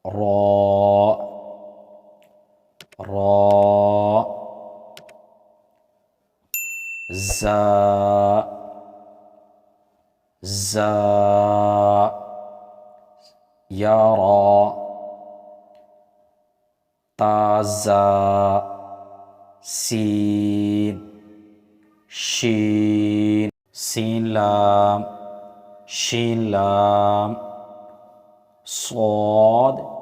را را زا زا يرى تازا سين شين سين لام شين لام صاد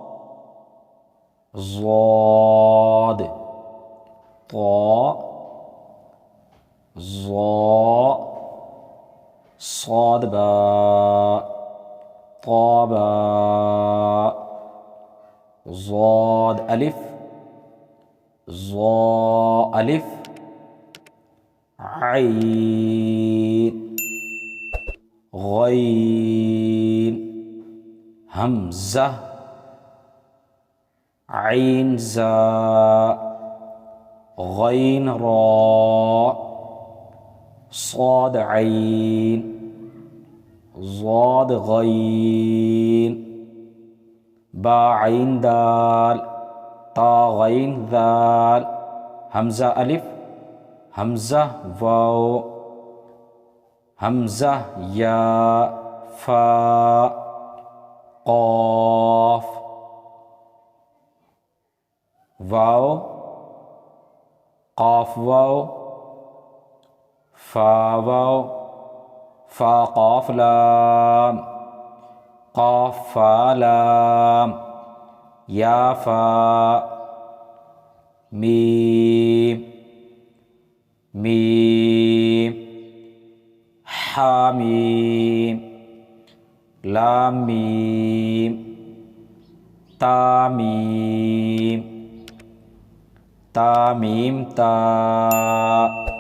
ضاد طاء ظاء صاد باء طا باء ضاد ألف ظاء ألف عين غين همزة عين زاء غين راء صاد عين ضاد غين با عين دال تا غين ذال همزة ألف همزة واو همزة يا فا قاف واو قاف واو فا واو فا قاف لام قاف فا لام يا فا ميم ميم حاميم لام ميم تاميم تاميم تا